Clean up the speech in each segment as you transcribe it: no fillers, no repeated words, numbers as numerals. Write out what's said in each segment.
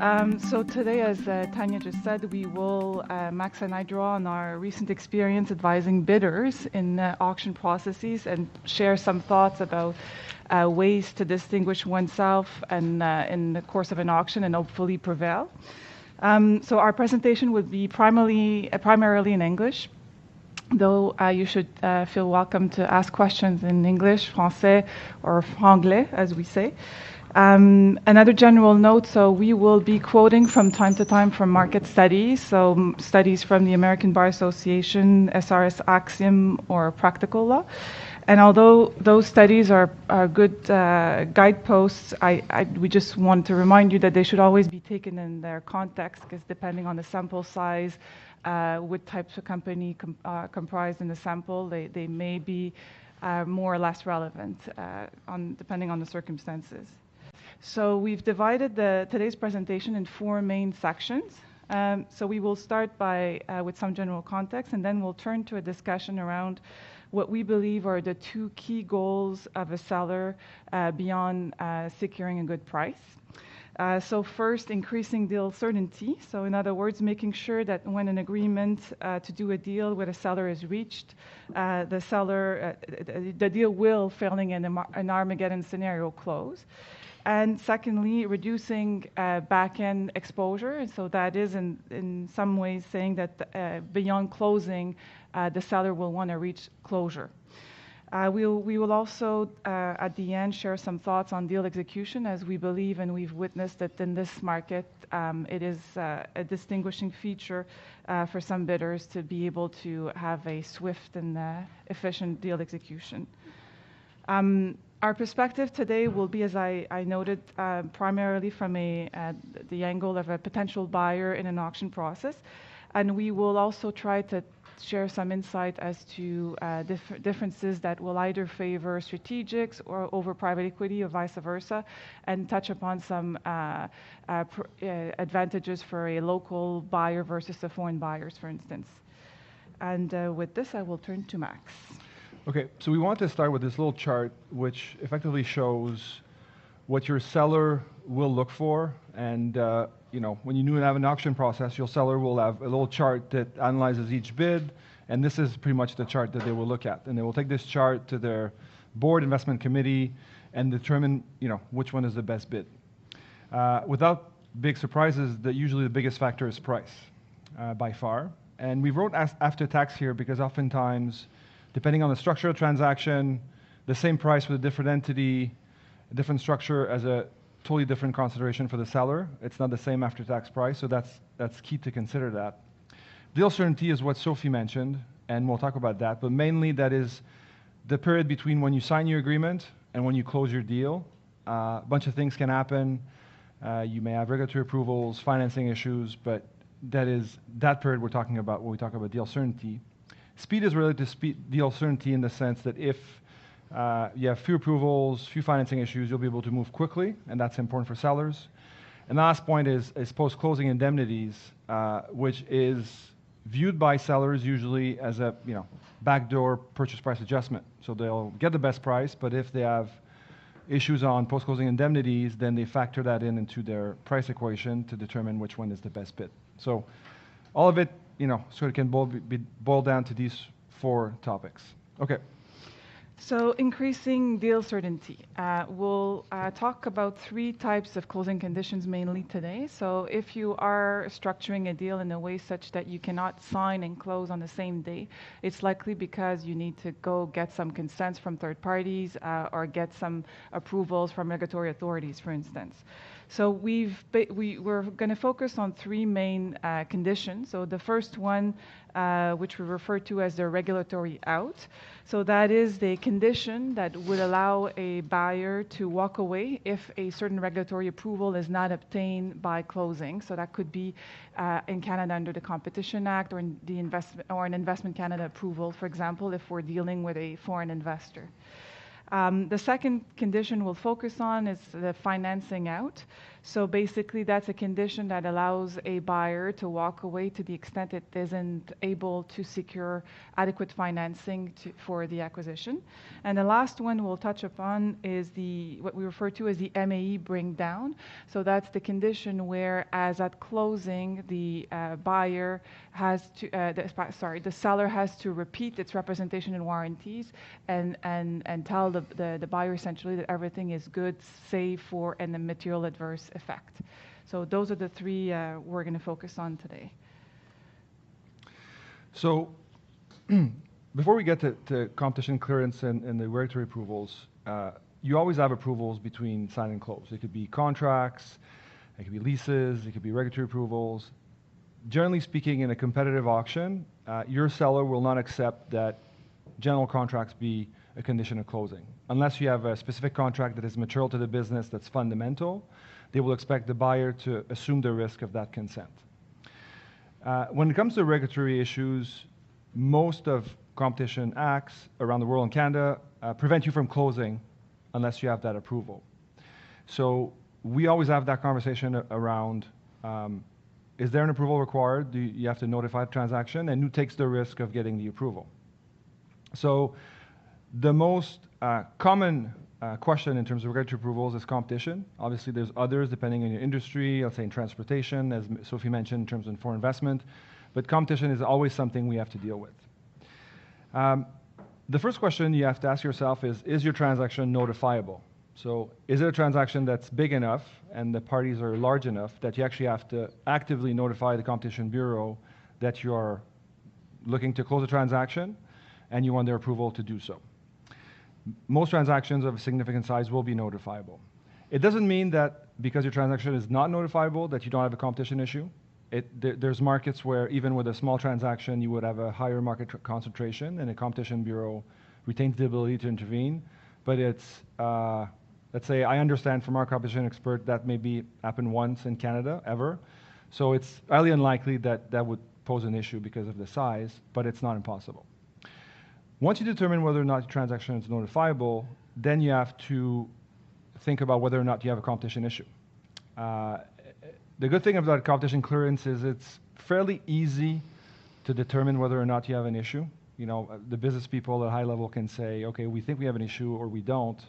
So today, as Tanya just said, we will, Max and I, draw on our recent experience advising bidders in auction processes and share some thoughts about ways to distinguish oneself and in the course of an auction and hopefully prevail. So our presentation would be primarily in English, though you should feel welcome to ask questions in English, français, or franglais, as we say. Another general note, so we will be quoting from time to time from market studies, so studies from the American Bar Association, SRS Axiom, or Practical Law. And although those studies are good guideposts, we just want to remind you that they should always be taken in their context, because depending on the sample size, what types of company comprised in the sample, they may be more or less relevant depending on the circumstances. So we've divided today's presentation in 4 main sections. So we will start with some general context, and then we'll turn to a discussion around what we believe are the 2 key goals of a seller beyond securing a good price. So first, increasing deal certainty. So in other words, making sure that when an agreement to do a deal with a seller is reached, the deal will, failing an Armageddon scenario, close. And secondly, reducing back-end exposure. And so that is in some ways saying that beyond closing, the seller will want to reach closure. We will also, at the end, share some thoughts on deal execution, as we believe and we've witnessed that in this market, it is a distinguishing feature for some bidders to be able to have a swift and efficient deal execution. Our perspective today will be, as I noted, primarily from the angle of a potential buyer in an auction process. And we will also try to share some insight as to differences that will either favor strategics or over private equity or vice versa, and touch upon some advantages for a local buyer versus the foreign buyers, for instance. And with this, I will turn to Max. Okay, so we want to start with this little chart, which effectively shows what your seller will look for. And when you have an auction process, your seller will have a little chart that analyzes each bid, and this is pretty much the chart that they will look at. And they will take this chart to their board investment committee and determine which one is the best bid. Without big surprises, usually the biggest factor is price, by far. And we wrote after tax here because oftentimes, depending on the structure of the transaction, the same price with a different entity, a different structure as a totally different consideration for the seller. It's not the same after-tax price, so that's key to consider that. Deal certainty is what Sophie mentioned, and we'll talk about that, but mainly that is the period between when you sign your agreement and when you close your deal. A bunch of things can happen. You may have regulatory approvals, financing issues, but that period we're talking about when we talk about deal certainty. Speed is related to deal certainty in the sense that if you have few approvals, few financing issues, you'll be able to move quickly, and that's important for sellers. And the last point is post-closing indemnities, which is viewed by sellers usually as a backdoor purchase price adjustment. So they'll get the best price, but if they have issues on post-closing indemnities, then they factor that into their price equation to determine which one is the best bid. So all of it, sort of can be boiled down to these 4 topics. Okay. So increasing deal certainty. We'll talk about 3 types of closing conditions mainly today. So if you are structuring a deal in a way such that you cannot sign and close on the same day, it's likely because you need to go get some consents from third parties or get some approvals from regulatory authorities, for instance. So we're going to focus on 3 main conditions. So the first one, which we refer to as the regulatory out. So that is the condition that would allow a buyer to walk away if a certain regulatory approval is not obtained by closing. So that could be in Canada under the Competition Act or an Investment Canada approval, for example, if we're dealing with a foreign investor. The second condition we'll focus on is the financing out. So basically, that's a condition that allows a buyer to walk away to the extent it isn't able to secure adequate financing for the acquisition. And the last one we'll touch upon is what we refer to as the MAE bring down. So that's the condition where, as at closing, the buyer has to, the seller has to repeat its representation and warranties and tell the buyer essentially that everything is good, save for and the material adverse effect. So those are the three we're going to focus on today. So before we get to competition clearance and the regulatory approvals, you always have approvals between sign and close. It could be contracts, it could be leases, it could be regulatory approvals. Generally speaking, in a competitive auction, your seller will not accept that general contracts be a condition of closing. Unless you have a specific contract that is material to the business that's fundamental, they will expect the buyer to assume the risk of that consent. When it comes to regulatory issues, most of competition acts around the world in Canada prevent you from closing unless you have that approval. So we always have that conversation around, is there an approval required? Do you have to notify the transaction? And who takes the risk of getting the approval? So the most common question in terms of regulatory approvals is competition. Obviously, there's others depending on your industry, let's say in transportation, as Sophie mentioned, in terms of foreign investment. But competition is always something we have to deal with. The first question you have to ask yourself is your transaction notifiable? So is it a transaction that's big enough and the parties are large enough that you actually have to actively notify the Competition Bureau that you're looking to close a transaction and you want their approval to do so? Most transactions of a significant size will be notifiable. It doesn't mean that because your transaction is not notifiable that you don't have a competition issue. There's markets where even with a small transaction you would have a higher market concentration and the Competition Bureau retains the ability to intervene. But it's, let's say I understand from our competition expert that maybe happen once in Canada ever. So it's highly unlikely that that would pose an issue because of the size, but it's not impossible. Once you determine whether or not your transaction is notifiable, then you have to think about whether or not you have a competition issue. The good thing about competition clearance is it's fairly easy to determine whether or not you have an issue. You know, the business people at a high level can say, okay, we think we have an issue or we don't.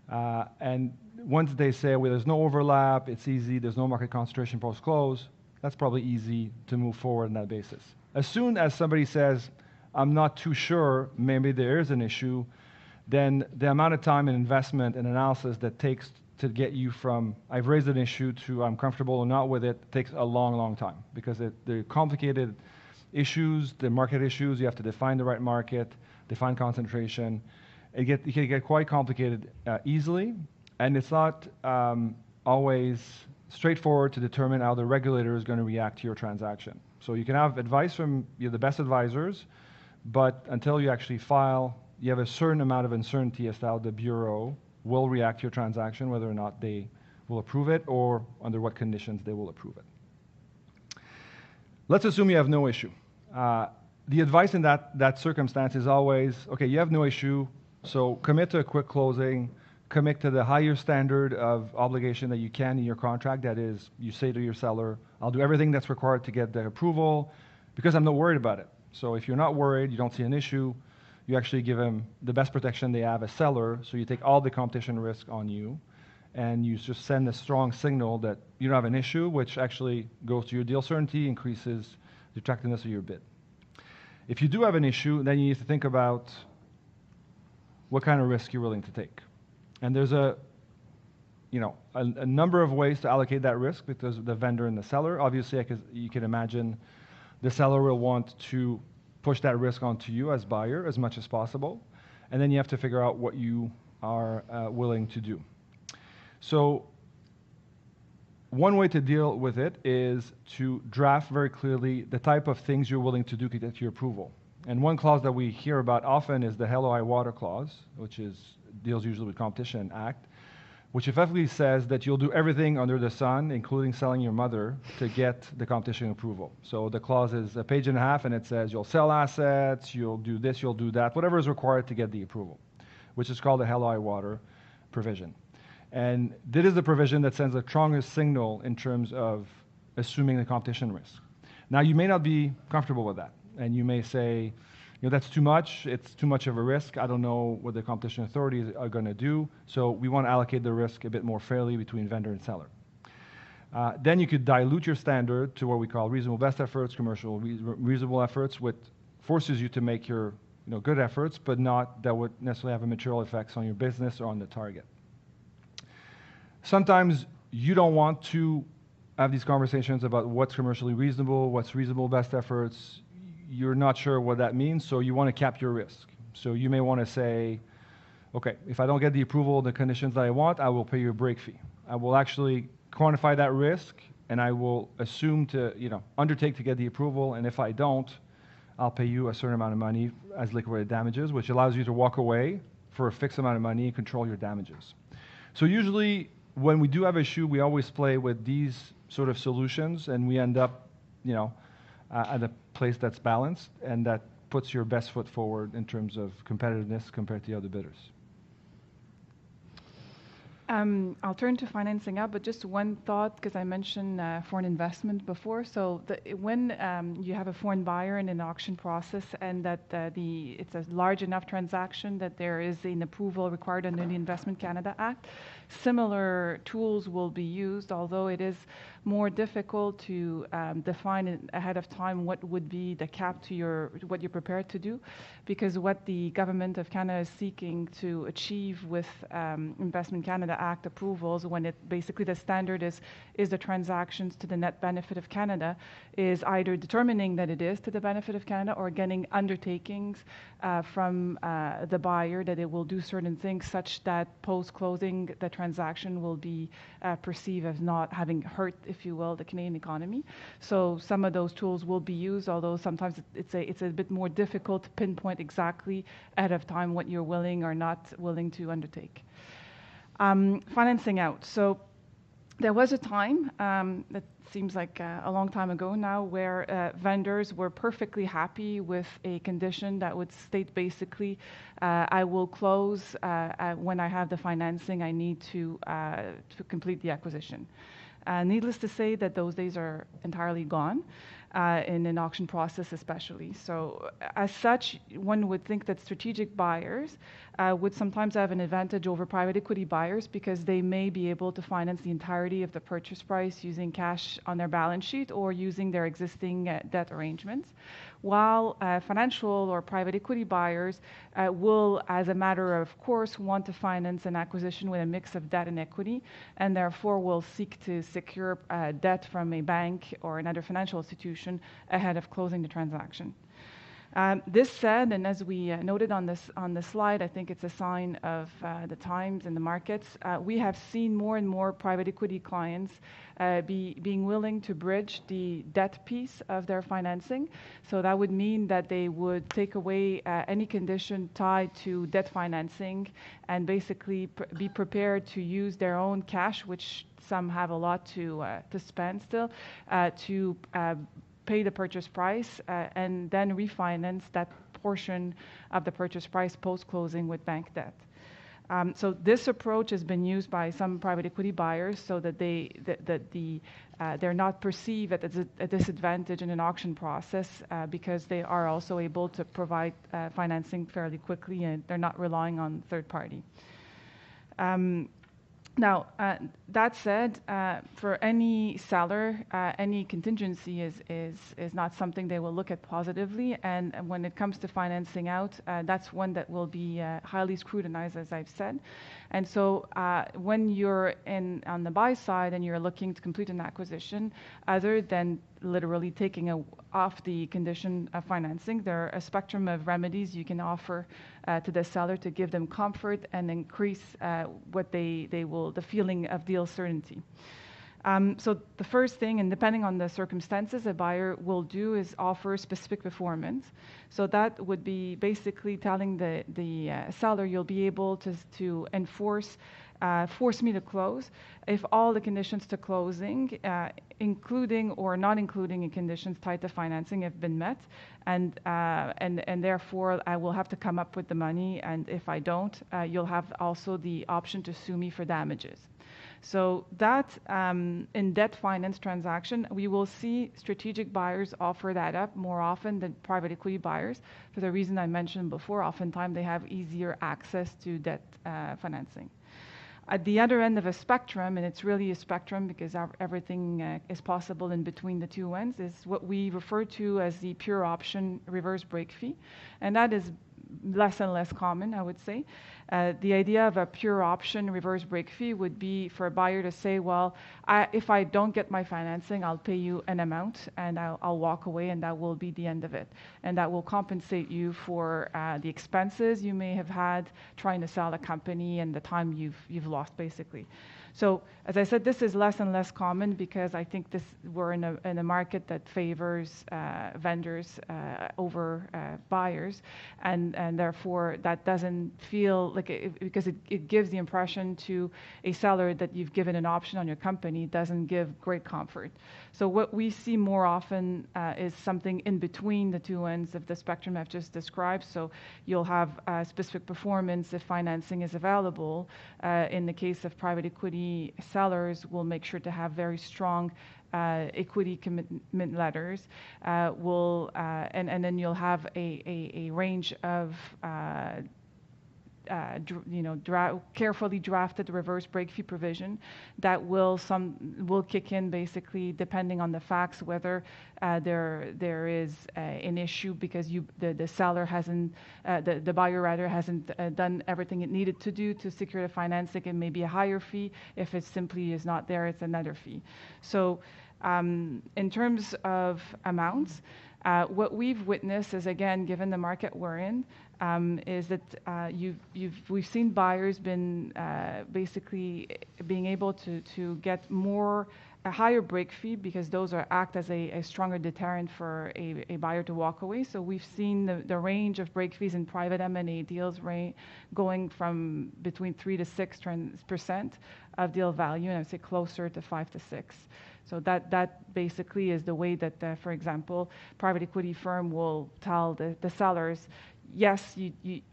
And once they say, well, there's no overlap, it's easy, there's no market concentration post-close, that's probably easy to move forward on that basis. As soon as somebody says, I'm not too sure, maybe there is an issue, then the amount of time and investment and analysis that takes to get you from I've raised an issue to I'm comfortable or not with it takes a long, long time because they're complicated issues, the market issues, you have to define the right market, define concentration. It can get quite complicated easily, and it's not always straightforward to determine how the regulator is going to react to your transaction. So you can have advice from the best advisors, but until you actually file, you have a certain amount of uncertainty as to how the Bureau will react to your transaction, whether or not they will approve it or under what conditions they will approve it. Let's assume you have no issue. The advice in that circumstance is always, okay, you have no issue, so commit to a quick closing, commit to the higher standard of obligation that you can in your contract. That is, you say to your seller, I'll do everything that's required to get the approval because I'm not worried about it. So if you're not worried, you don't see an issue, you actually give them the best protection they have as seller, so you take all the competition risk on you, and you just send a strong signal that you don't have an issue, which actually goes to your deal certainty, increases the attractiveness of your bid. If you do have an issue, then you need to think about what kind of risk you're willing to take. And there's a number of ways to allocate that risk because the vendor and the seller. Obviously, you can imagine the seller will want to push that risk onto you as buyer as much as possible. And then you have to figure out what you are willing to do. So one way to deal with it is to draft very clearly the type of things you're willing to do to get your approval. And one clause that we hear about often is the hell or high water clause, which deals usually with Competition Act, which effectively says that you'll do everything under the sun, including selling your mother, to get the competition approval. So the clause is a page and a half, and it says you'll sell assets, you'll do this, you'll do that, whatever is required to get the approval. which is called the hell or high water provision. And this is the provision that sends the strongest signal in terms of assuming the competition risk. Now, you may not be comfortable with that, and you may say, that's too much, it's too much of a risk, I don't know what the competition authorities are going to do, so we want to allocate the risk a bit more fairly between vendor and seller. Then you could dilute your standard to what we call reasonable best efforts, commercial reasonable efforts, which forces you to make your good efforts, but not that would necessarily have a material effects on your business or on the target. Sometimes you don't want to have these conversations about what's commercially reasonable, what's reasonable best efforts. You're not sure what that means, so you want to cap your risk. So you may want to say, okay, if I don't get the approval, the conditions that I want, I will pay you a break fee. I will actually quantify that risk, and I will assume to, undertake to get the approval, and if I don't, I'll pay you a certain amount of money as liquidated damages, which allows you to walk away for a fixed amount of money and control your damages. So usually, when we do have an issue, we always play with these sort of solutions, and we end up, at a place that's balanced, and that puts your best foot forward in terms of competitiveness compared to the other bidders. I'll turn to financing up, but just one thought, because I mentioned foreign investment before. So when you have a foreign buyer in an auction process and that it's a large enough transaction that there is an approval required under the Investment Canada Act, similar tools will be used, although it is more difficult to define ahead of time what would be the cap to what you're prepared to do, because what the Government of Canada is seeking to achieve with Investment Canada Act approvals, when it basically the standard is the transactions to the net benefit of Canada, is either determining that it is to the benefit of Canada or getting undertakings from the buyer that it will do certain things such that post-closing the transaction will be perceived as not having hurt, if you will, the Canadian economy. So some of those tools will be used, although sometimes it's a bit more difficult to pinpoint exactly ahead of time what you're willing or not willing to undertake. Financing out. So there was a time, that seems like a long time ago now, where vendors were perfectly happy with a condition that would state basically, I will close when I have the financing I need to complete the acquisition. Needless to say that those days are entirely gone. In an auction process especially. So as such, one would think that strategic buyers would sometimes have an advantage over private equity buyers because they may be able to finance the entirety of the purchase price using cash on their balance sheet or using their existing debt arrangements, while financial or private equity buyers will, as a matter of course, want to finance an acquisition with a mix of debt and equity, and therefore will seek to secure debt from a bank or another financial institution ahead of closing the transaction. This said, and as we noted on the slide, I think it's a sign of the times and the markets. We have seen more and more private equity clients being willing to bridge the debt piece of their financing. So that would mean that they would take away any condition tied to debt financing and basically be prepared to use their own cash, which some have a lot to spend still, to pay the purchase price and then refinance that portion of the purchase price post-closing with bank debt. So this approach has been used by some private equity buyers so that they're not perceived at a disadvantage in an auction process because they are also able to provide financing fairly quickly and they're not relying on third party. Now, that said, for any seller, any contingency is not something they will look at positively. And when it comes to financing out, that's one that will be highly scrutinized, as I've said. And so when you're on the buy side and you're looking to complete an acquisition, other than literally taking off the condition of financing, there are a spectrum of remedies you can offer to the seller to give them comfort and increase the feeling of deal certainty. So the first thing, and depending on the circumstances, a buyer will do is offer specific performance. So that would be basically telling the seller you'll be able to enforce force me to close if all the conditions to closing, including or not including in conditions tied to financing, have been met, and therefore I will have to come up with the money, and if I don't, you'll have also the option to sue me for damages. So that in debt finance transaction, we will see strategic buyers offer that up more often than private equity buyers, for the reason I mentioned before. Oftentimes they have easier access to debt financing. At the other end of a spectrum, and it's really a spectrum because everything is possible in between the two ends, is what we refer to as the pure option reverse break fee, and that is less and less common, I would say. The idea of a pure option reverse break fee would be for a buyer to say, well, if I don't get my financing, I'll pay you an amount and I'll walk away, and that will be the end of it. And that will compensate you for the expenses you may have had trying to sell a company and the time you've lost, basically. So, as I said, this is less and less common because I think we're in a market that favors vendors over buyers, and therefore that doesn't feel like because it gives the impression to a seller that you've given an option on your company, doesn't give great comfort. So what we see more often is something in between the two ends of the spectrum I've just described. So you'll have specific performance if financing is available. In the case of private equity, sellers will make sure to have very strong equity commitment letters. And then you'll have a range of carefully drafted reverse break fee provision that will kick in basically depending on the facts, whether there is an issue because the seller hasn't, the buyer rather hasn't done everything it needed to do to secure the financing. It may be a higher fee. If it simply is not there, it's another fee. So in terms of amounts, what we've witnessed is, again, given the market we're in, is that we've seen buyers been basically being able to get a higher break fee because those act as a stronger deterrent for a buyer to walk away. So we've seen the range of break fees in private M&A deals going from between 3 to 6% of deal value, and I would say closer to 5 to 6. So that basically is the way that, for example, private equity firm will tell the sellers, yes,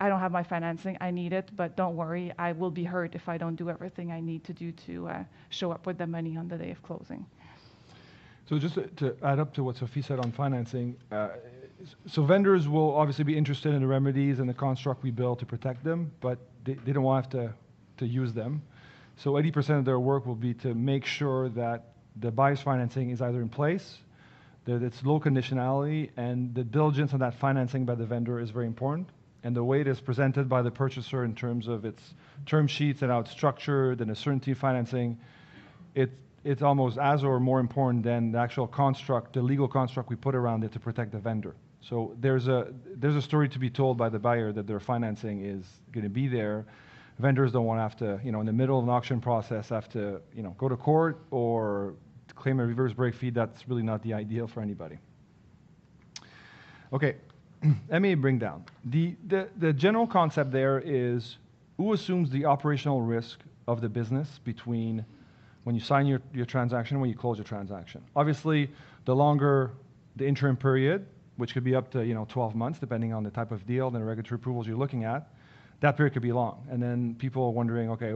I don't have my financing, I need it, but don't worry, I will be hurt if I don't do everything I need to do to show up with the money on the day of closing. So just to add up to what Sophie said on financing, so vendors will obviously be interested in the remedies and the construct we build to protect them, but they don't want to use them. So 80% of their work will be to make sure that the buyer's financing is either in place, that it's low conditionality, and the diligence on that financing by the vendor is very important. And the way it is presented by the purchaser in terms of its term sheets and how it's structured and the certainty of financing, it's almost as or more important than the actual construct, the legal construct we put around it to protect the vendor. So there's a story to be told by the buyer that their financing is going to be there. Vendors don't want to have to, in the middle of an auction process, have to, go to court or claim a reverse break fee. That's really not the ideal for anybody. Okay, MA bring down. The general concept there is who assumes the operational risk of the business between when you sign your transaction and when you close your transaction. Obviously, the longer the interim period, which could be up to 12 months, depending on the type of deal and the regulatory approvals you're looking at, that period could be long. And then people are wondering, okay,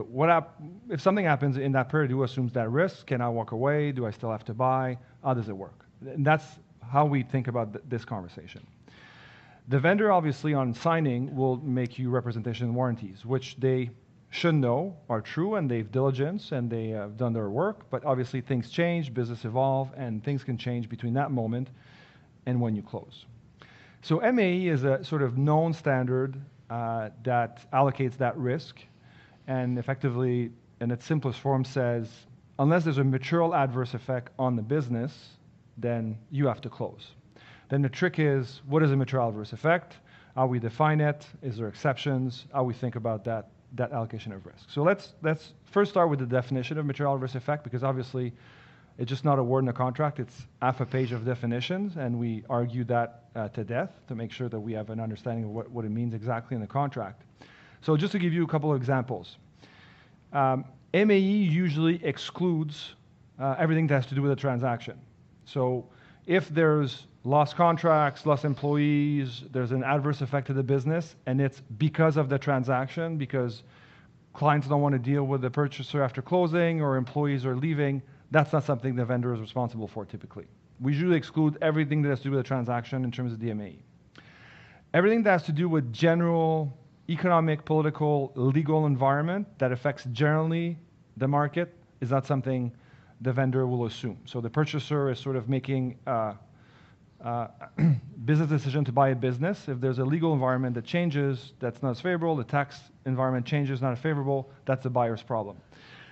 if something happens in that period, who assumes that risk? Can I walk away? Do I still have to buy? How does it work? And that's how we think about this conversation. The vendor, obviously, on signing, will make you representation and warranties, which they should know are true, and they've diligence, and they have done their work. But obviously, things change, business evolve, and things can change between that moment and when you close. So MAE is a sort of known standard that allocates that risk, and effectively, in its simplest form, says, unless there's a material adverse effect on the business, then you have to close. Then the trick is, what is a material adverse effect? How we define it? Is there exceptions? How we think about that allocation of risk. So let's first start with the definition of material adverse effect, because obviously it's just not a word in a contract. It's half a page of definitions, and we argue that to death to make sure that we have an understanding of what it means exactly in the contract. So just to give you a couple of examples. MAE usually excludes everything that has to do with a transaction. So if there's lost contracts, lost employees, there's an adverse effect to the business, and it's because of the transaction, because clients don't want to deal with the purchaser after closing or employees are leaving, that's not something the vendor is responsible for typically. We usually exclude everything that has to do with a transaction in terms of the MAE. Everything that has to do with general economic, political, legal environment that affects generally the market is not something the vendor will assume. So the purchaser is sort of making a business decision to buy a business. If there's a legal environment that changes, that's not as favorable, the tax environment changes, not as favorable, that's the buyer's problem.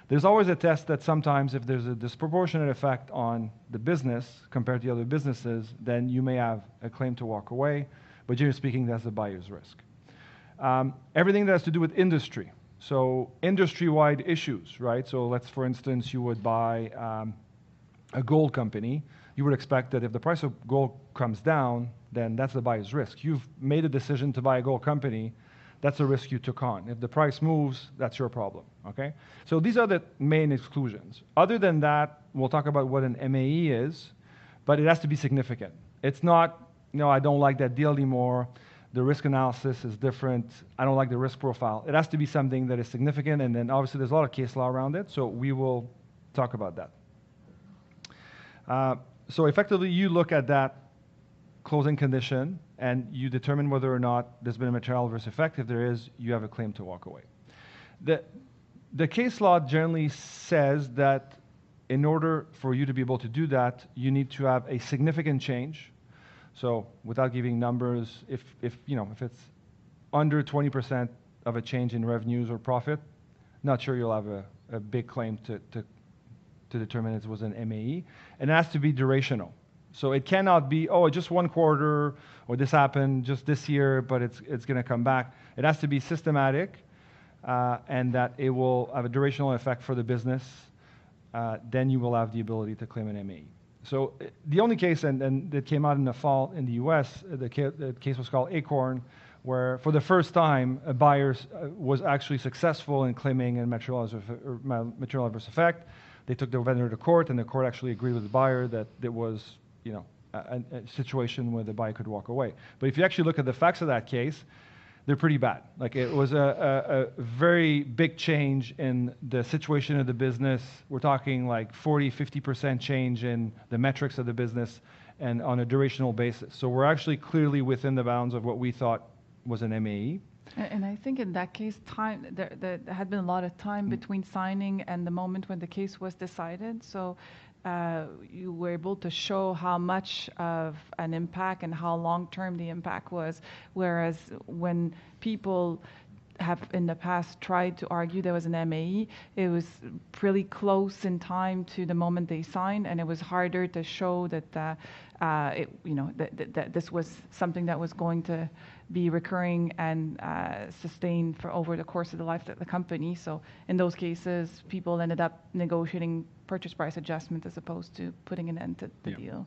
There's always a test that sometimes if there's a disproportionate effect on the business compared to other businesses, then you may have a claim to walk away, but generally speaking, that's the buyer's risk. Everything that has to do with industry. So industry-wide issues, right? So let's, for instance, you would buy a gold company. You would expect that if the price of gold comes down, then that's the buyer's risk. You've made a decision to buy a gold company. That's a risk you took on. If the price moves, that's your problem, okay? So these are the main exclusions. Other than that, we'll talk about what an MAE is, but it has to be significant. It's not, no, I don't like that deal anymore. The risk analysis is different. I don't like the risk profile. It has to be something that is significant, and then obviously there's a lot of case law around it, so we will talk about that. So effectively, you look at that closing condition, and you determine whether or not there's been a material adverse effect. If there is, you have a claim to walk away. The case law generally says that in order for you to be able to do that, you need to have a significant change. So without giving numbers, if it's under 20% of a change in revenues or profit, not sure you'll have a big claim to determine it was an MAE. And it has to be durational. So it cannot be, oh, just one quarter, or this happened just this year, but it's going to come back. It has to be systematic, and that it will have a durational effect for the business. Then you will have the ability to claim an MAE. So the only case, and that came out in the fall in the US, the case was called Acorn, where for the first time, a buyer was actually successful in claiming a material adverse effect. They took the vendor to court, and the court actually agreed with the buyer that it was, a situation where the buyer could walk away. But if you actually look at the facts of that case, they're pretty bad. Like, it was a very big change in the situation of the business. We're talking like 40–50% change in the metrics of the business, and on a durational basis. So we're actually clearly within the bounds of what we thought was an MAE. And I think in that case, there had been a lot of time between signing and the moment when the case was decided. So you were able to show how much of an impact and how long-term the impact was. Whereas when people have in the past tried to argue there was an MAE, it was pretty close in time to the moment they signed, and it was harder to show that that this was something that was going to be recurring and sustained for over the course of the life of the company. So in those cases, people ended up negotiating purchase price adjustment as opposed to putting an end to the deal.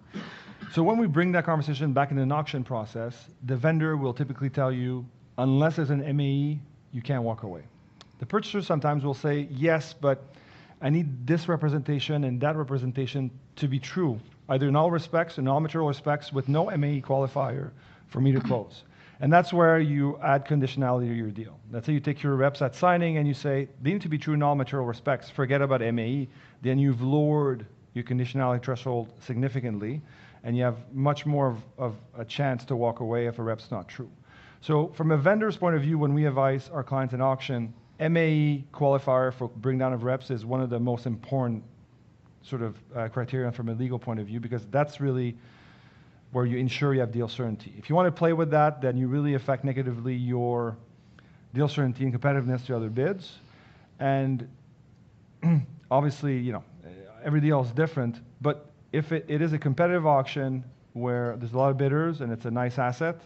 So when we bring that conversation back in an auction process, the vendor will typically tell you, unless there's an MAE, you can't walk away. The purchaser sometimes will say, yes, but I need this representation and that representation to be true, either in all respects, in all material respects, with no MAE qualifier for me to close. And that's where you add conditionality to your deal. Let's say you take your reps at signing and you say, they need to be true in all material respects, forget about MAE, then you've lowered your conditionality threshold significantly, and you have much more of a chance to walk away if a rep's not true. So from a vendor's point of view, when we advise our clients in auction, MAE qualifier for bring down of reps is one of the most important sort of criteria from a legal point of view, because that's really where you ensure you have deal certainty. If you want to play with that, then you really affect negatively your deal certainty and competitiveness to other bids. And obviously, every deal is different, but if it is a competitive auction where there's a lot of bidders and it's a nice asset,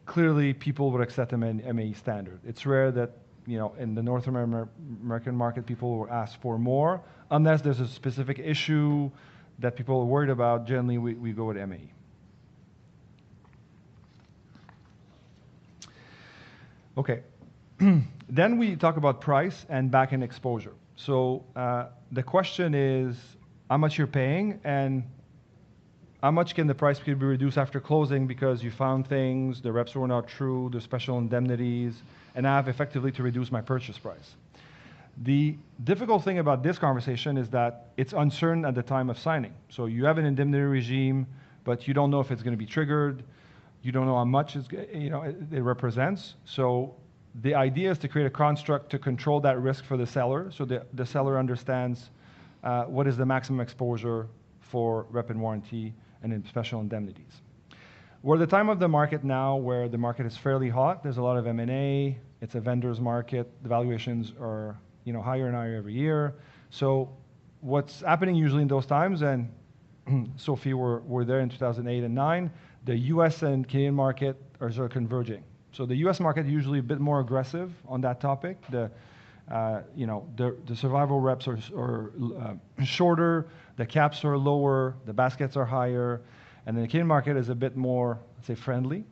clearly people would accept an MAE standard. It's rare that, in the North American market, people will ask for more, unless there's a specific issue that people are worried about. Generally, we go with MAE. Okay. Then we talk about price and back-end exposure. So the question is how much you're paying and how much can the price be reduced after closing because you found things, the reps were not true, the special indemnities, and I have effectively to reduce my purchase price. The difficult thing about this conversation is that it's uncertain at the time of signing. So you have an indemnity regime, but you don't know if it's going to be triggered. You don't know how much it represents. So the idea is to create a construct to control that risk for the seller, so the seller understands what is the maximum exposure for rep and warranty and in special indemnities. We're at the time of the market now where the market is fairly hot. There's a lot of M&A. It's a vendor's market. The valuations are higher and higher every year. So what's happening usually in those times, and Sophie were there in 2008 and 9, the US and Canadian market are sort of converging. So the US market is usually a bit more aggressive on that topic. The survival reps are shorter, the caps are lower, the baskets are higher, and then the Canadian market is a bit more, let's say, friendly,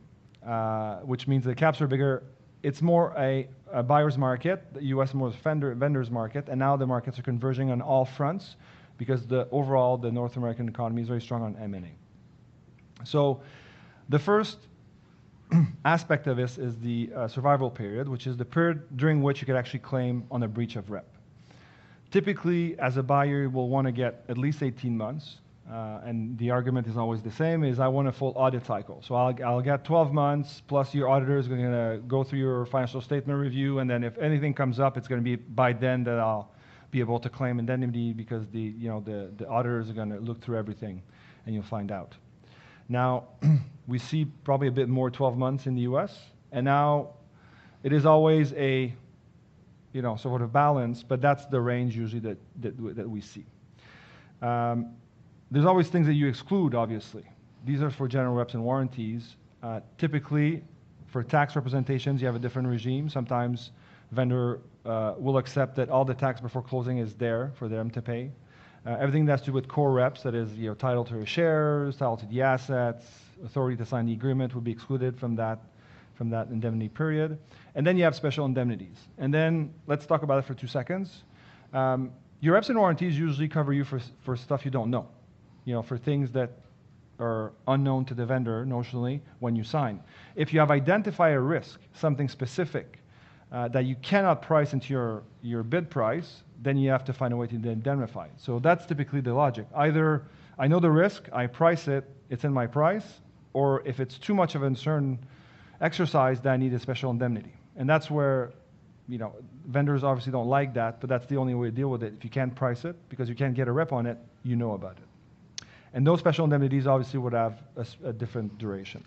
which means the caps are bigger. It's more a buyer's market, the US more vendor's market, and now the markets are converging on all fronts because the North American economy is very strong on M&A. So the first aspect of this is the survival period, which is the period during which you could actually claim on a breach of rep. Typically, as a buyer, you will want to get at least 18 months, and the argument is always the same, is I want a full audit cycle. So I'll get 12 months, plus your auditor is going to go through your financial statement review, and then if anything comes up, it's going to be by then that I'll be able to claim indemnity because the auditors are going to look through everything, and you'll find out. Now, we see probably a bit more 12 months in the US, and now it is always a sort of balance, but that's the range usually that we see. There's always things that you exclude, obviously. These are for general reps and warranties. Typically, for tax representations, you have a different regime. Sometimes vendor will accept that all the tax before closing is there for them to pay. Everything that's to do with core reps, that is title to the shares, title to the assets, authority to sign the agreement would be excluded from that indemnity period. And then you have special indemnities. And then let's talk about it for 2 seconds. Your reps and warranties usually cover you for stuff you don't know, for things that are unknown to the vendor notionally when you sign. If you have identified a risk, something specific that you cannot price into your bid price, then you have to find a way to indemnify it. So that's typically the logic. Either I know the risk, I price it, it's in my price, or if it's too much of a uncertain exercise, then I need a special indemnity. And that's where, vendors obviously don't like that, but that's the only way to deal with it. If you can't price it, because you can't get a rep on it, you know about it. And those special indemnities obviously would have a different duration.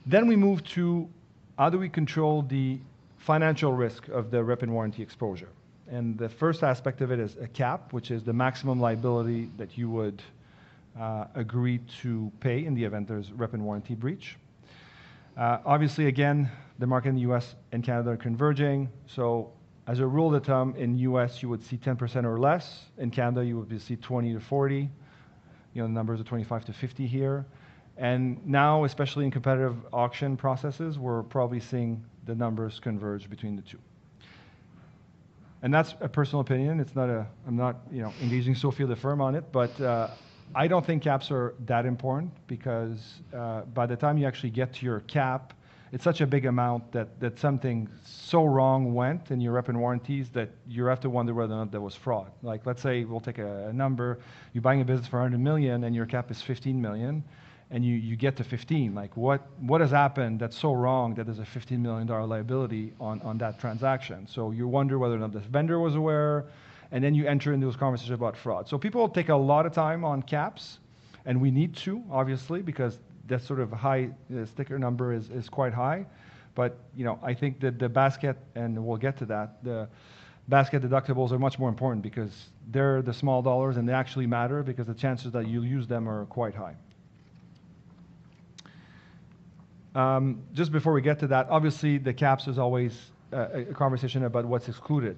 Then we move to how do we control the financial risk of the rep and warranty exposure. And the first aspect of it is a cap, which is the maximum liability that you would agree to pay in the event there's rep and warranty breach. Obviously, again, the market in the US and Canada are converging. So as a rule of thumb, in US, you would see 10% or less. In Canada, you would see 20 to 40. The numbers are 25 to 50 here. And now, especially in competitive auction processes, we're probably seeing the numbers converge between the two. And that's a personal opinion. It's not I'm not engaging Sophie or the firm on it, but I don't think caps are that important because by the time you actually get to your cap, it's such a big amount that something so wrong went in your rep and warranties that you have to wonder whether or not there was fraud. Like, let's say we'll take a number, you're buying a business for 100 million and your cap is 15 million, and you get to 15. Like, what has happened that's so wrong that there's a $15 million liability on that transaction? So you wonder whether or not the vendor was aware, and then you enter into those conversations about fraud. So people take a lot of time on caps, and we need to, obviously, because that sort of high sticker number is quite high. But I think that the basket, and we'll get to that, the basket deductibles are much more important because they're the small dollars and they actually matter because the chances that you'll use them are quite high. Just before we get to that, obviously the caps is always a conversation about what's excluded.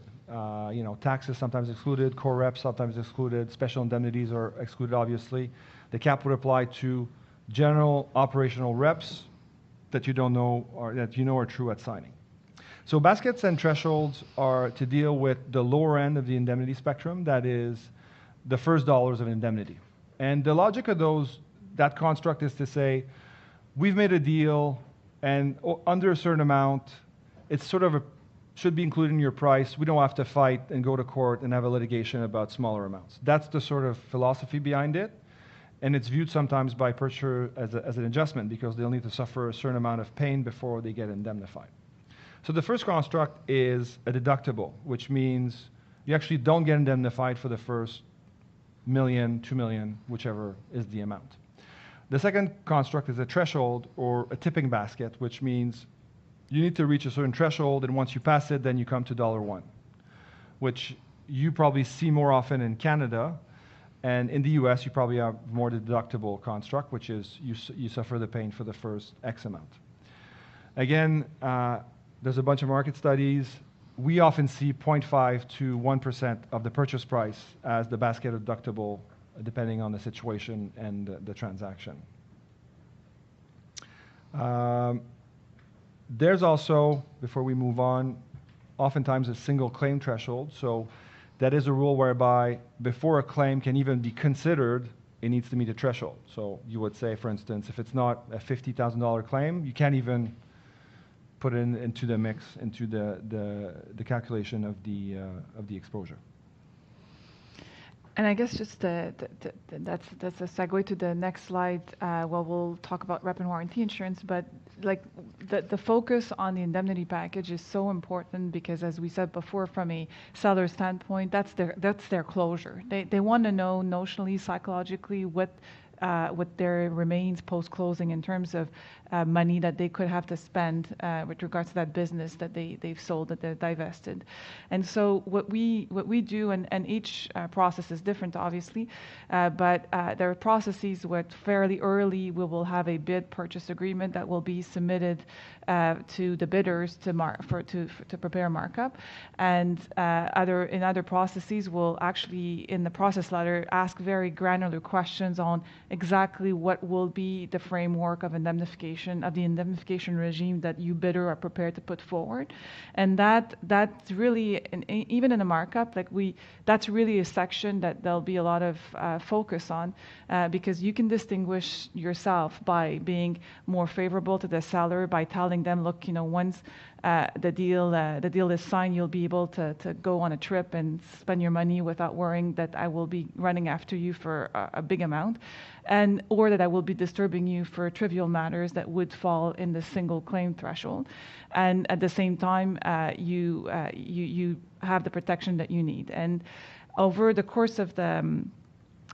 Taxes sometimes excluded, core reps sometimes excluded, special indemnities are excluded, obviously. The cap would apply to general operational reps that you don't know or that are true at signing. So baskets and thresholds are to deal with the lower end of the indemnity spectrum, that is the first dollars of indemnity. And the logic of that construct is to say, we've made a deal and under a certain amount, it's sort of should be included in your price. We don't have to fight and go to court and have a litigation about smaller amounts. That's the sort of philosophy behind it. And it's viewed sometimes by purchaser as an adjustment because they'll need to suffer a certain amount of pain before they get indemnified. So the first construct is a deductible, which means you actually don't get indemnified for the first million, 2 million, whichever is the amount. The second construct is a threshold or a tipping basket, which means you need to reach a certain threshold, and once you pass it, then you come to $1, which you probably see more often in Canada. And in the US, you probably have more the deductible construct, which is you suffer the pain for the first X amount. Again, there's a bunch of market studies. We often see 0.5 to 1% of the purchase price as the basket deductible, depending on the situation and the transaction. There's also, before we move on, oftentimes a single claim threshold. So that is a rule whereby before a claim can even be considered, it needs to meet a threshold. So you would say, for instance, if it's not a $50,000 claim, you can't even put it into the mix, into the calculation of the exposure. And I guess just that's a segue to the next slide. Well, we'll talk about rep and warranty insurance, but like the focus on the indemnity package is so important because, as we said before, from a seller standpoint, that's their closure. They want to know notionally, psychologically, what there remains post-closing in terms of money that they could have to spend with regards to that business that they've sold, that they're divested. And so what we do, and each process is different, obviously, but there are processes where fairly early we will have a bid purchase agreement that will be submitted to the bidders to prepare markup, and in other processes we'll actually in the process letter ask very granular questions on exactly what will be the framework of the indemnification regime that you bidder are prepared to put forward. And that's really, even in a markup, that's really a section that there'll be a lot of focus on because you can distinguish yourself by being more favorable to the seller, by telling them, look, once the deal is signed, you'll be able to go on a trip and spend your money without worrying that I will be running after you for a big amount, or that I will be disturbing you for trivial matters that would fall in the single claim threshold. And at the same time, you have the protection that you need. And over the course of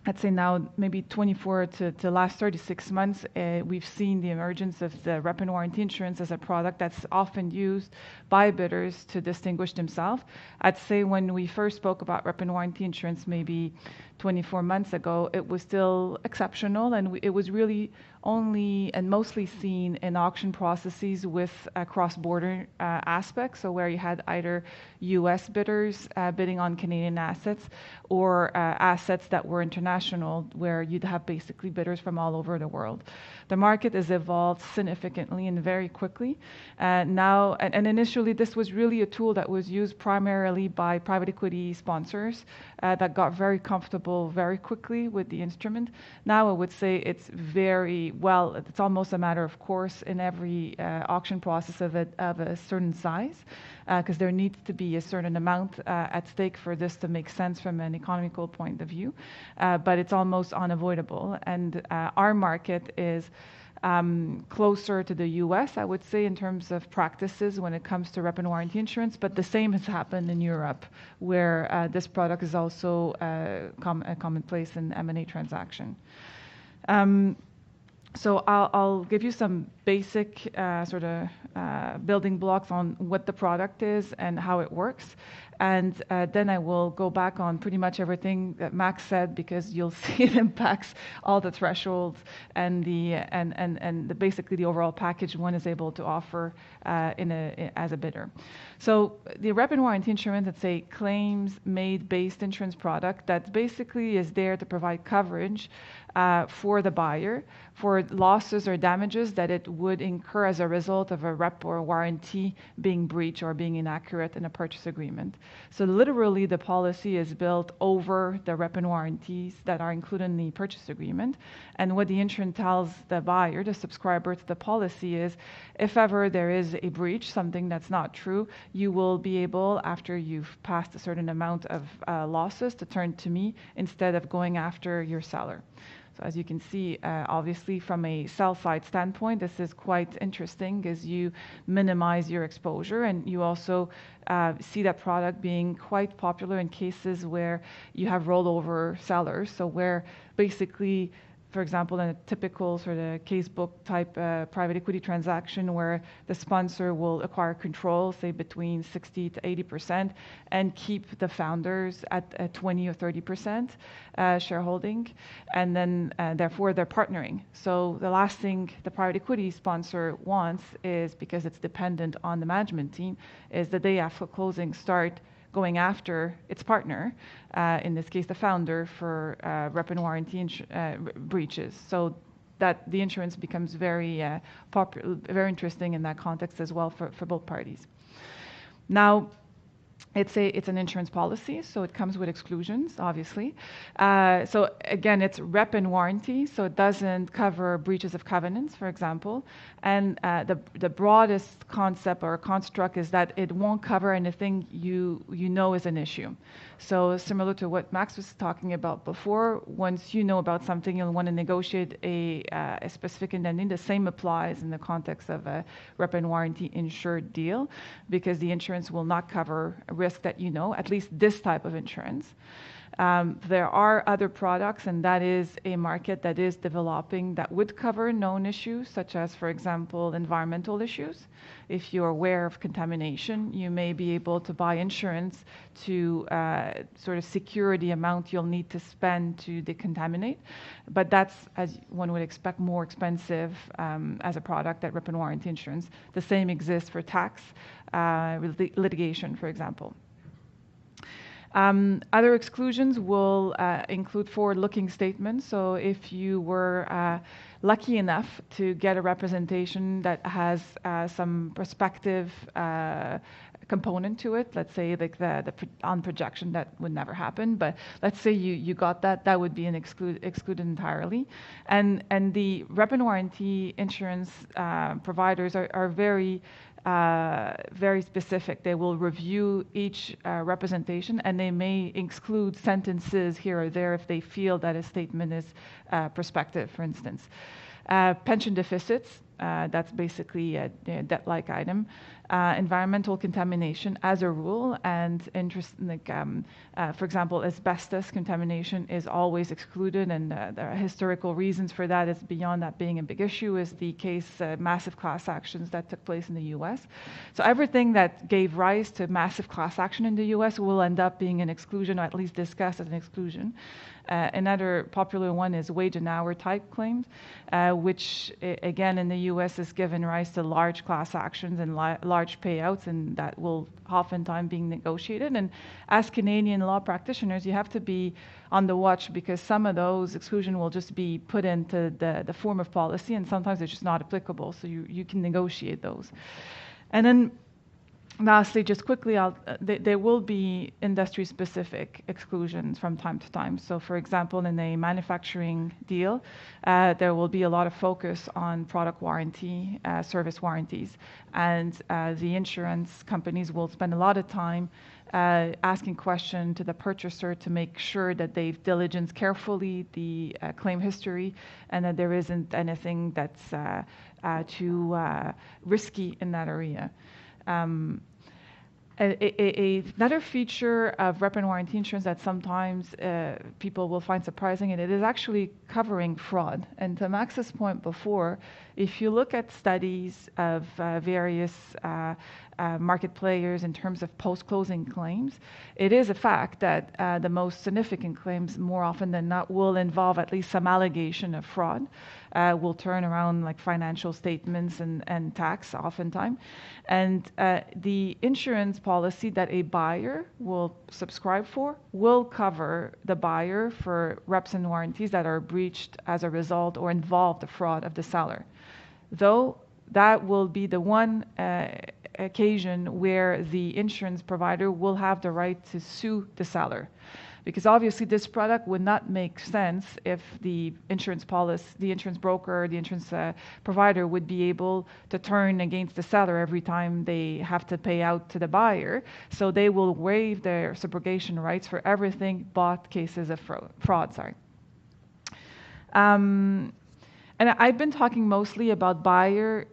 I'd say now maybe 24 to last 36 months, we've seen the emergence of the rep and warranty insurance as a product that's often used by bidders to distinguish themselves. I'd say when we first spoke about rep and warranty insurance maybe 24 months ago, it was still exceptional, and it was really only and mostly seen in auction processes with cross-border aspects, so where you had either U.S. bidders bidding on Canadian assets or assets that were international, where you'd have basically bidders from all over the world. The market has evolved significantly and very quickly. Now, and initially this was really a tool that was used primarily by private equity sponsors that got very comfortable very quickly with the instrument. Now I would say it's it's almost a matter of course in every auction process of a certain size, because there needs to be a certain amount at stake for this to make sense from an economical point of view, but it's almost unavoidable. And our market is closer to the US, I would say, in terms of practices when it comes to rep and warranty insurance, but the same has happened in Europe, where this product is also commonplace in M&A transaction. So I'll give you some basic sort of building blocks on what the product is and how it works. And then I will go back on pretty much everything that Max said, because you'll see it impacts all the thresholds and basically the overall package one is able to offer as a bidder. So the rep and warranty insurance, it's a claims-made based insurance product that basically is there to provide coverage for the buyer for losses or damages that it would incur as a result of a rep or warranty being breached or being inaccurate in a purchase agreement. So literally the policy is built over the rep and warranties that are included in the purchase agreement. And what the insurance tells the buyer, the subscriber to the policy, is if ever there is a breach, something that's not true, you will be able, after you've passed a certain amount of losses, to turn to me instead of going after your seller. So as you can see, obviously from a sell side standpoint, this is quite interesting as you minimize your exposure, and you also see that product being quite popular in cases where you have rollover sellers. So where basically, for example, in a typical sort of casebook type private equity transaction where the sponsor will acquire control, say between 60 to 80%, and keep the founders at 20 or 30% shareholding, and then therefore they're partnering. So the last thing the private equity sponsor wants is, because it's dependent on the management team, is the day after closing start going after its partner, in this case the founder, for rep and warranty breaches. So that the insurance becomes very popular, very interesting in that context as well for both parties. Now, it's an insurance policy, so it comes with exclusions, obviously. So again, it's rep and warranty, so it doesn't cover breaches of covenants, for example. And the broadest concept or construct is that it won't cover anything you know is an issue. So similar to what Max was talking about before, once you know about something, you'll want to negotiate a specific indemnity. The same applies in the context of a rep and warranty insured deal, because the insurance will not cover a risk that you know, at least this type of insurance. There are other products, and that is a market that is developing that would cover known issues, such as, for example, environmental issues. If you're aware of contamination, you may be able to buy insurance to sort of secure the amount you'll need to spend to decontaminate. But that's, as one would expect, more expensive as a product than rep and warranty insurance. The same exists for tax litigation, for example. Other exclusions will include forward-looking statements. So if you were lucky enough to get a representation that has some prospective component to it, let's say like the on projection, that would never happen, but let's say you got that would be an excluded entirely. And the rep and warranty insurance providers are very specific. They will review each representation, and they may exclude sentences here or there if they feel that a statement is prospective, for instance. Pension deficits, that's basically a debt-like item. Environmental contamination as a rule, and for example, asbestos contamination is always excluded, and there are historical reasons for that. Is beyond that being a big issue is the case massive class actions that took place in the US. So everything that gave rise to massive class action in the US will end up being an exclusion, or at least discussed as an exclusion. Another popular one is wage and hour type claims, which again in the US has given rise to large class actions and large payouts, and that will oftentimes be negotiated. And as Canadian law practitioners, you have to be on the watch, because some of those exclusions will just be put into the form of policy, and sometimes they're just not applicable, so you can negotiate those. And then lastly, just quickly, there will be industry-specific exclusions from time to time. So, for example, in a manufacturing deal, there will be a lot of focus on product warranty, service warranties, and the insurance companies will spend a lot of time asking questions to the purchaser to make sure that they've diligenced carefully the claim history, and that there isn't anything that's too risky in that area. Another feature of rep and warranty insurance that sometimes people will find surprising, and it is actually covering fraud. And to Max's point before, if you look at studies of various market players in terms of post-closing claims, it is a fact that the most significant claims, more often than not, will involve at least some allegation of fraud. Will turn around like financial statements and tax oftentimes. And the insurance policy that a buyer will subscribe for will cover the buyer for reps and warranties that are breached as a result or involve the fraud of the seller. though that will be the one occasion where the insurance provider will have the right to sue the seller. Because obviously this product would not make sense if the insurance policy, the insurance broker, the insurance provider would be able to turn against the seller every time they have to pay out to the buyer. So they will waive their subrogation rights for everything but cases of fraud. And I've been talking mostly about buyer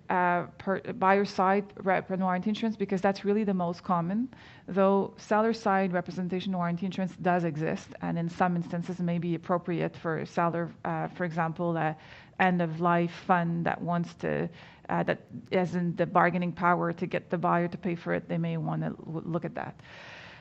side rep and warranty insurance because that's really the most common, though seller side representation warranty insurance does exist, and in some instances may be appropriate for a seller, for example, end of life fund that wants to, that isn't the bargaining power to get the buyer to pay for it. They may want to look at that.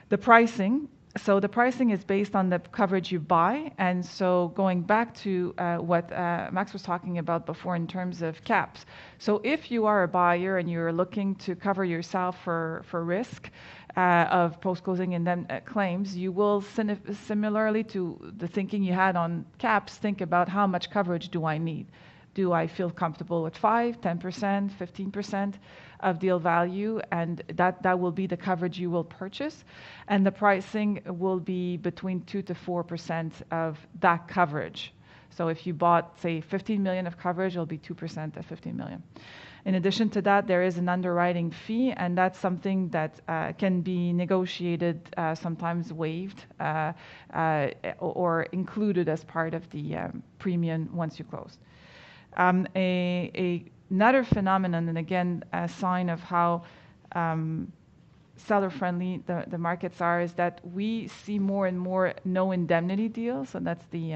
The pricing. So the pricing is based on the coverage you buy. And so going back to what Max was talking about before in terms of caps. So if you are a buyer and you're looking to cover yourself for risk of post-closing and then claims, you will similarly to the thinking you had on caps, think about how much coverage do I need? Do I feel comfortable with 5, 10%, 15% of deal value? And that will be the coverage you will purchase. And the pricing will be between 2 to 4% of that coverage. So if you bought, say, 15 million of coverage, it'll be 2% of 15 million. In addition to that, there is an underwriting fee, and that's something that can be negotiated, sometimes waived, or included as part of the premium once you close. Another phenomenon, and again, a sign of how seller-friendly the markets are, is that we see more and more no indemnity deals. So that's the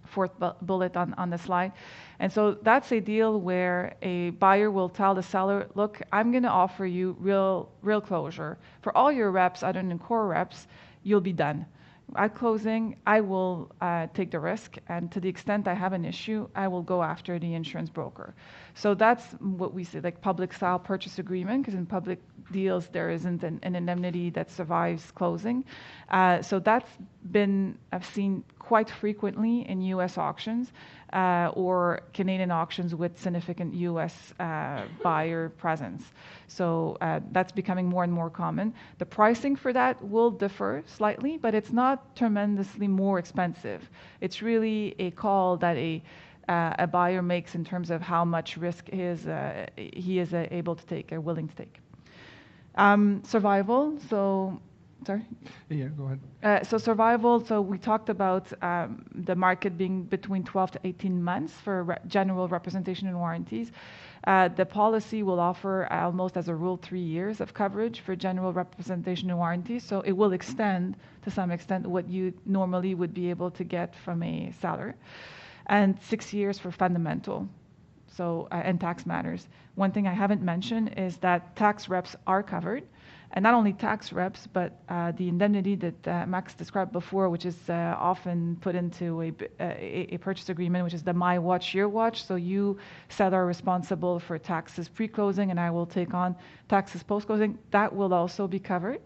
fourth bullet on the slide. And so that's a deal where a buyer will tell the seller, look, I'm going to offer you real closure. For all your reps, other than core reps, you'll be done. At closing, I will take the risk, and to the extent I have an issue, I will go after the insurance broker. So that's what we say, like public style purchase agreement, because in public deals there isn't an indemnity that survives closing. So that's been, I've seen quite frequently in U.S. auctions or Canadian auctions with significant U.S. buyer presence. So that's becoming more and more common. The pricing for that will differ slightly, but it's not tremendously more expensive. It's really a call that a buyer makes in terms of how much risk he is able to take or willing to take. Survival. So, sorry? Yeah, go ahead. So survival, so we talked about the market being between 12 to 18 months for general representation and warranties. The policy will offer almost as a rule 3 years of coverage for general representation and warranties. So it will extend to some extent what you normally would be able to get from a seller. And 6 years for fundamental. So, and tax matters. One thing I haven't mentioned is that tax reps are covered. And not only tax reps, but the indemnity that Max described before, which is often put into a purchase agreement, which is the my watch, your watch. So you, seller, are responsible for taxes pre-closing, and I will take on taxes post-closing. That will also be covered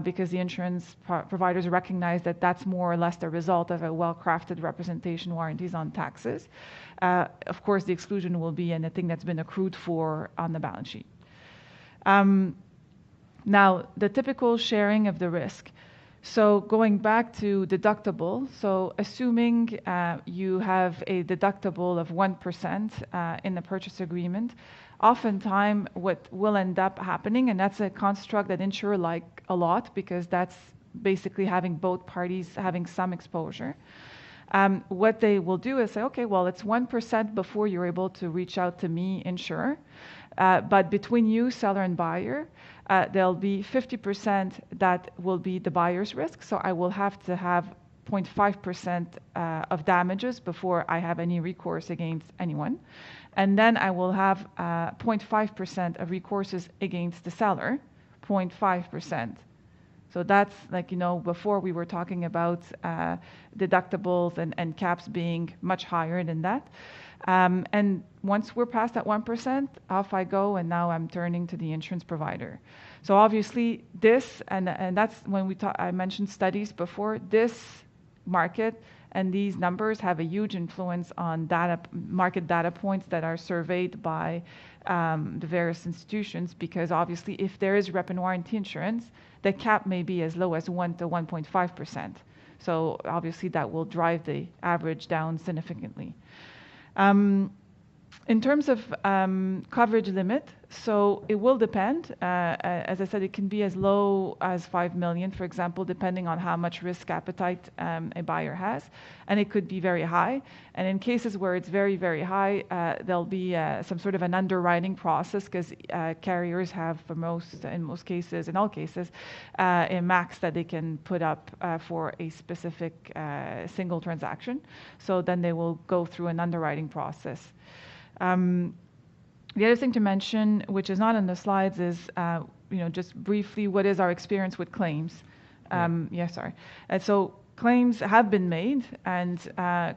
because the insurance providers recognize that that's more or less the result of a well-crafted representation warranties on taxes. Of course, the exclusion will be anything that's been accrued for on the balance sheet. Now, the typical sharing of the risk. So going back to deductible, so assuming you have a deductible of 1% in the purchase agreement, oftentimes what will end up happening, and that's a construct that insurer like a lot because that's basically having both parties having some exposure. What they will do is say, okay, well, it's 1% before you're able to reach out to me, insurer. But between you, seller and buyer, there'll be 50% that will be the buyer's risk. So I will have to have 0.5% of damages before I have any recourse against anyone. And then I will have 0.5% of recourses against the seller, 0.5%. So that's like, before we were talking about deductibles and caps being much higher than that. And once we're past that 1%, off I go, and now I'm turning to the insurance provider. So obviously this, and that's when I mentioned studies before, this market And these numbers have a huge influence on market data points that are surveyed by the various institutions, because obviously if there is rep and warranty insurance, the cap may be as low as 1 to 1.5%. So obviously that will drive the average down significantly. In terms of coverage limit, so it will depend. As I said, it can be as low as 5 million, for example, depending on how much risk appetite a buyer has, and it could be very high. And in cases where it's very, very high, there'll be some sort of an underwriting process, because carriers have, in all cases, a max that they can put up for a specific single transaction. So then they will go through an underwriting process. The other thing to mention, which is not on the slides, is just briefly, what is our experience with claims? Sorry. So claims have been made, and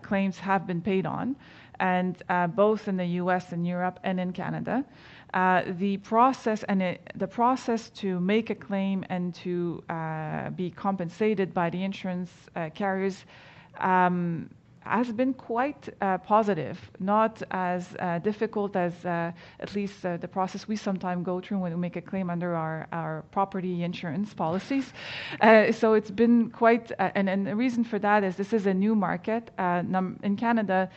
claims have been paid on, and both in the US and Europe and in Canada. The process to make a claim and to be compensated by the insurance carriers has been quite positive, not as difficult as at least the process we sometimes go through when we make a claim under our property insurance policies. So it's been quite, and the reason for that is this is a new market. In Canada,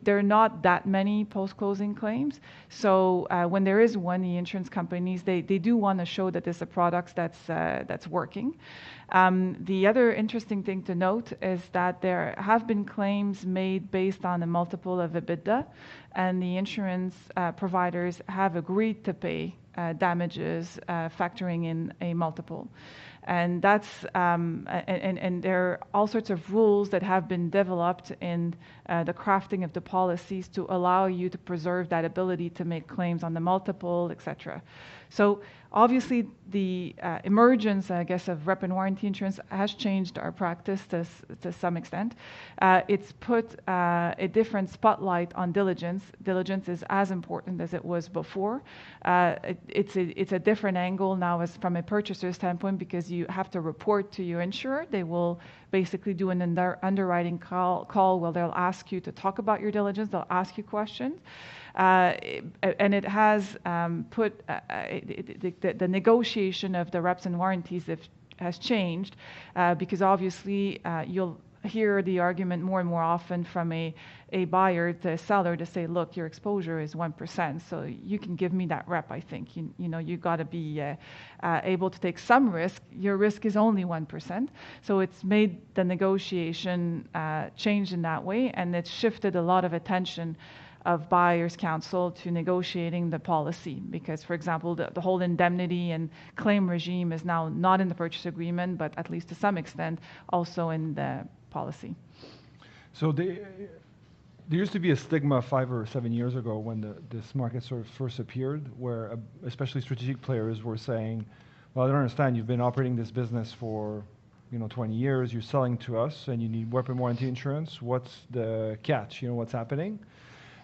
there are not that many post-closing claims. So when there is one, the insurance companies, they do want to show that there's a product that's working. The other interesting thing to note is that there have been claims made based on a multiple of EBITDA, and the insurance providers have agreed to pay damages factoring in a multiple. And that's and there are all sorts of rules that have been developed in the crafting of the policies to allow you to preserve that ability to make claims on the multiple, etc. So obviously the emergence, I guess, of rep and warranty insurance has changed our practice to some extent. It's put a different spotlight on diligence. Diligence is as important as it was before. It's a different angle now as from a purchaser standpoint, because you have to report to your insurer. They will basically do an underwriting call where they'll ask you to talk about your diligence. They'll ask you questions. And it has put the negotiation of the reps and warranties has changed, because obviously you'll hear the argument more and more often from a buyer to a seller to say, look, your exposure is 1%, so you can give me that rep. I think you got to be able to take some risk. Your risk is only 1%, so it's made the negotiation change in that way, and it's shifted a lot of attention of buyers' counsel to negotiating the policy, because, for example, the whole indemnity and claim regime is now not in the purchase agreement, but at least to some extent also in the policy. So there used to be a stigma 5 or 7 years ago when this market sort of first appeared, where especially strategic players were saying, well, I don't understand, you've been operating this business for 20 years, you're selling to us, and you need weapon warranty insurance. What's the catch? What's happening?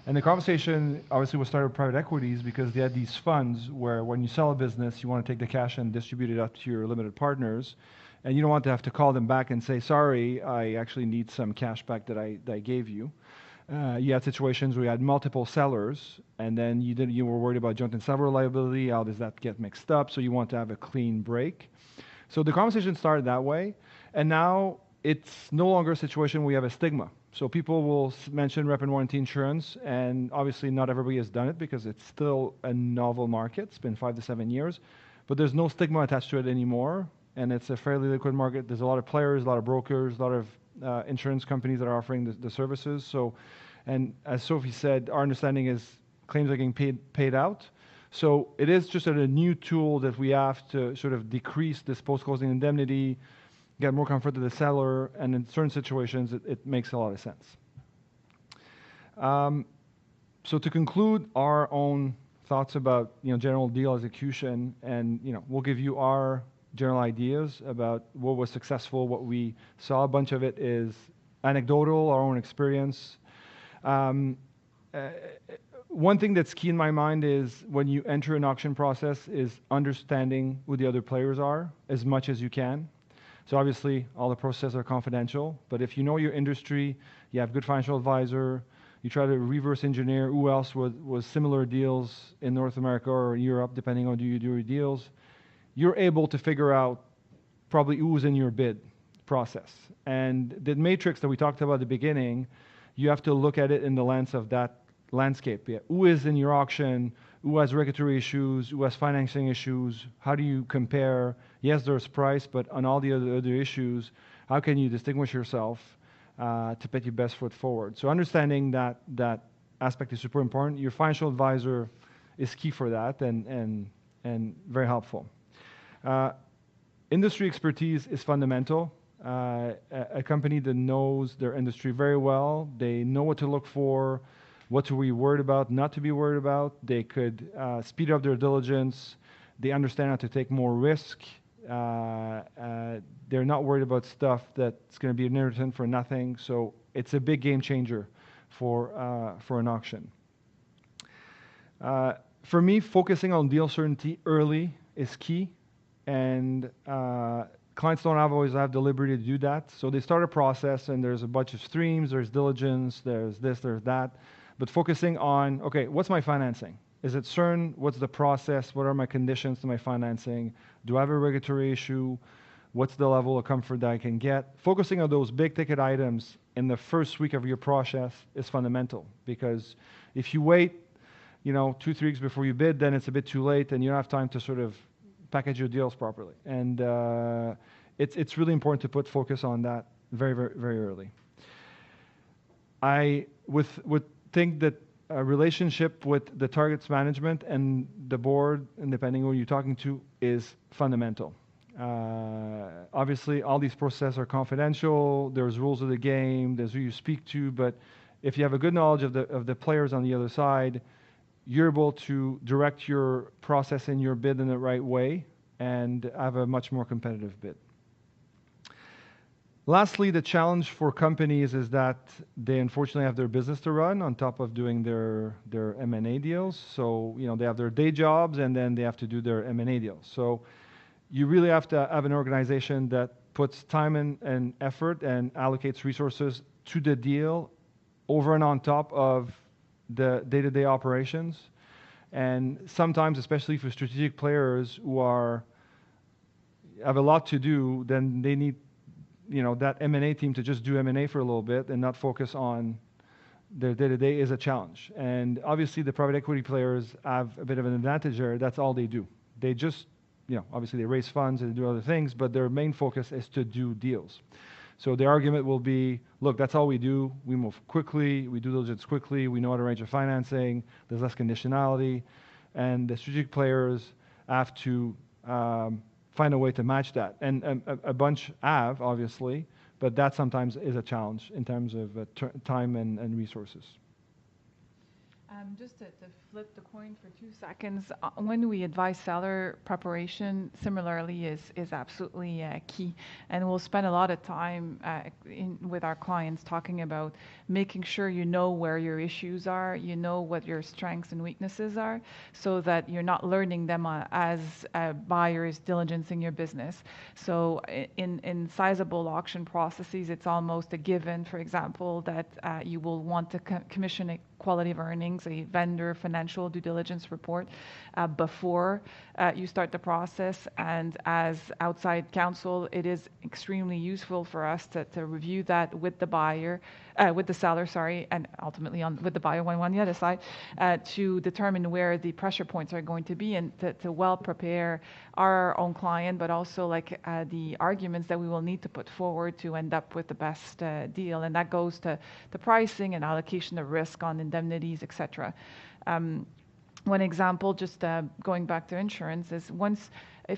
And the conversation obviously was started with private equities, because they had these funds where when you sell a business, you want to take the cash and distribute it up to your limited partners. And you don't want to have to call them back and say, sorry, I actually need some cash back that I gave you. You had situations where you had multiple sellers, and then you were worried about joint and several liability. How does that get mixed up? So you want to have a clean break. So the conversation started that way. And now it's no longer a situation where you have a stigma. So people will mention rep and warranty insurance, and obviously not everybody has done it because it's still a novel market. It's been 5 to 7 years, but there's no stigma attached to it anymore, and it's a fairly liquid market. There's a lot of players, a lot of brokers, a lot of insurance companies that are offering the services. So, and as Sophie said, our understanding is claims are getting paid out. So it is just a new tool that we have to sort of decrease this post-closing indemnity, get more comfort to the seller, and in certain situations, it makes a lot of sense. So to conclude our own thoughts about general deal execution, and we'll give you our general ideas about what was successful, what we saw. A bunch of it is anecdotal, our own experience. One thing that's key in my mind is when you enter an auction process is understanding who the other players are as much as you can. So obviously, all the processes are confidential, but if you know your industry, you have good financial advisor, you try to reverse engineer who else was similar deals in North America or Europe, depending on who you do your deals, you're able to figure out probably who's in your bid process. And the matrix that we talked about at the beginning, you have to look at it in the lens of that landscape. Yeah. Who is in your auction? Who has regulatory issues? Who has financing issues? How do you compare? Yes, there's price, but on all the other issues, how can you distinguish yourself to put your best foot forward? So understanding that aspect is super important. Your financial advisor is key for that and very helpful. Industry expertise is fundamental. A company that knows their industry very well, they know what to look for, what to be worried about, not to be worried about. They could speed up their diligence. They understand how to take more risk. They're not worried about stuff that's going to be an irritant for nothing. So it's a big game changer for an auction. For me, focusing on deal certainty early is key. And clients don't always have the liberty to do that. So they start a process and there's a bunch of streams, there's diligence, there's this, there's that. But focusing on, okay, what's my financing? Is it certain? What's the process? What are my conditions to my financing? Do I have a regulatory issue? What's the level of comfort that I can get? Focusing on those big ticket items in the first week of your process is fundamental, because if you wait, 2-3 weeks before you bid, then it's a bit too late and you don't have time to sort of package your deals properly. And it's really important to put focus on that very, very, very early. I would think that a relationship with the targets management and the board, and depending on who you're talking to, is fundamental. Obviously, all these processes are confidential. There's rules of the game. There's who you speak to. But if you have a good knowledge of the players on the other side, you're able to direct your process and your bid in the right way and have a much more competitive bid. Lastly, the challenge for companies is that they unfortunately have their business to run on top of doing their M&A deals. So, they have their day jobs and then they have to do their M&A deals. So you really have to have an organization that puts time and effort and allocates resources to the deal over and on top of the day-to-day operations. And sometimes, especially for strategic players who have a lot to do, then they need that M&A team to just do M&A for a little bit and not focus on their day-to-day is a challenge. And obviously the private equity players have a bit of an advantage there. That's all they do. They just, obviously they raise funds and do other things, but their main focus is to do deals. So the argument will be, look, that's all we do. We move quickly. We do diligence quickly. We know how to arrange our financing. There's less conditionality. And the strategic players have to find a way to match that. And a bunch have, obviously, but that sometimes is a challenge in terms of time and resources. Just to flip the coin for 2 seconds, when we advise seller, preparation similarly is absolutely key, and we'll spend a lot of time with our clients talking about making sure you know where your issues are, what your strengths and weaknesses are, so that you're not learning them as buyers diligencing your business. So in sizable auction processes, it's almost a given, for example, that you will want to commission a quality of earnings, a vendor financial due diligence report before you start the process. And as outside counsel, it is extremely useful for us to review that with the buyer, with the seller, and ultimately with the buyer when on the other side, to determine where the pressure points are going to be and to well prepare our own client, but also the arguments that we will need to put forward to end up with the best deal. And that goes to the pricing and allocation of risk on indemnities, etc. One example, just going back to insurance, is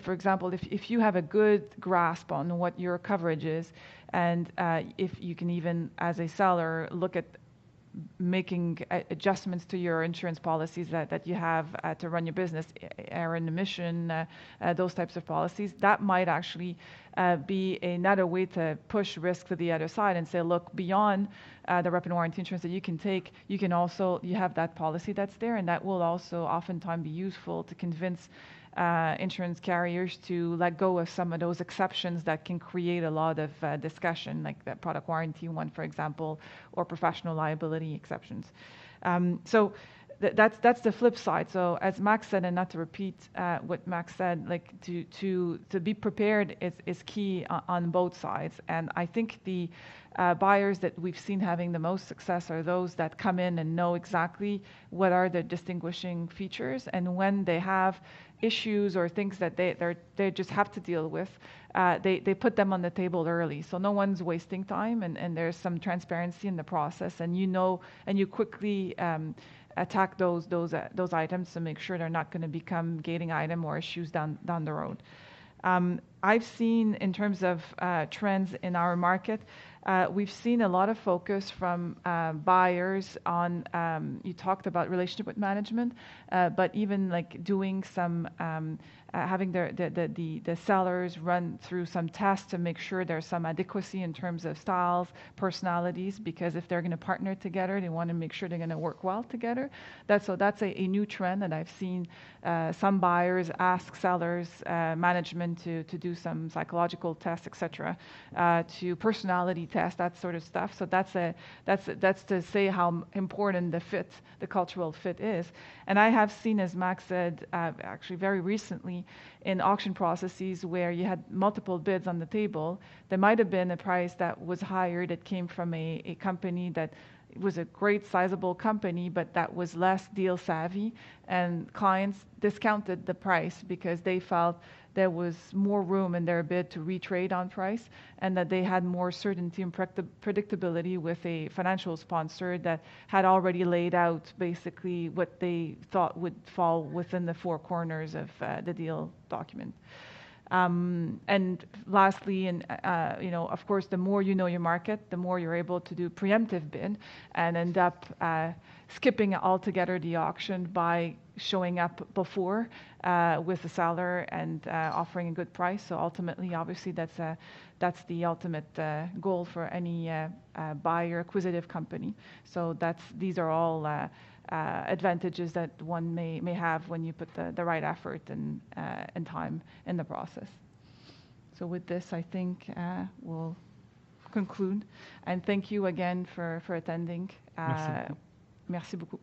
for example, if you have a good grasp on what your coverage is, and if you can even, as a seller, look at making adjustments to your insurance policies that you have to run your business, air and emission, those types of policies, that might actually be another way to push risk to the other side and say, look, beyond the rep and warranty insurance that you can take, you have that policy that's there, and that will also oftentimes be useful to convince insurance carriers to let go of some of those exceptions that can create a lot of discussion, like the product warranty one, for example, or professional liability exceptions. So that's the flip side. So as Max said, and not to repeat what Max said, like to be prepared is key on both sides. And I think the buyers that we've seen having the most success are those that come in and know exactly what are the distinguishing features, and when they have issues or things that they just have to deal with, they put them on the table early, so no one's wasting time, and there's some transparency in the process, and you quickly attack those items to make sure they're not going to become gating item or issues down the road. I've seen, in terms of trends in our market, we've seen a lot of focus from buyers on, you talked about relationship with management, but even like doing some, having the sellers run through some tests to make sure there's some adequacy in terms of styles, personalities, because if they're going to partner together, they want to make sure they're going to work well together. That's a new trend that I've seen. Some buyers ask sellers, management to do some psychological tests, etc., to personality test, that sort of stuff. So that's to say how important the cultural fit is. And I have seen, as Max said, actually very recently, in auction processes where you had multiple bids on the table, there might have been a price that was higher that came from a company that was a great sizable company, but that was less deal savvy, and clients discounted the price because they felt there was more room in their bid to retrade on price, and that they had more certainty and predictability with a financial sponsor that had already laid out basically what they thought would fall within the four corners of the deal document. And lastly, of course, the more you know your market, the more you're able to do preemptive bid and end up skipping altogether the auction by showing up before with the seller and offering a good price. So ultimately, obviously, that's the ultimate goal for any buyer acquisitive company. So these are all advantages that one may have when you put the right effort and time in the process. So with this, I think we'll conclude. And thank you again for attending. Merci beaucoup. Merci beaucoup.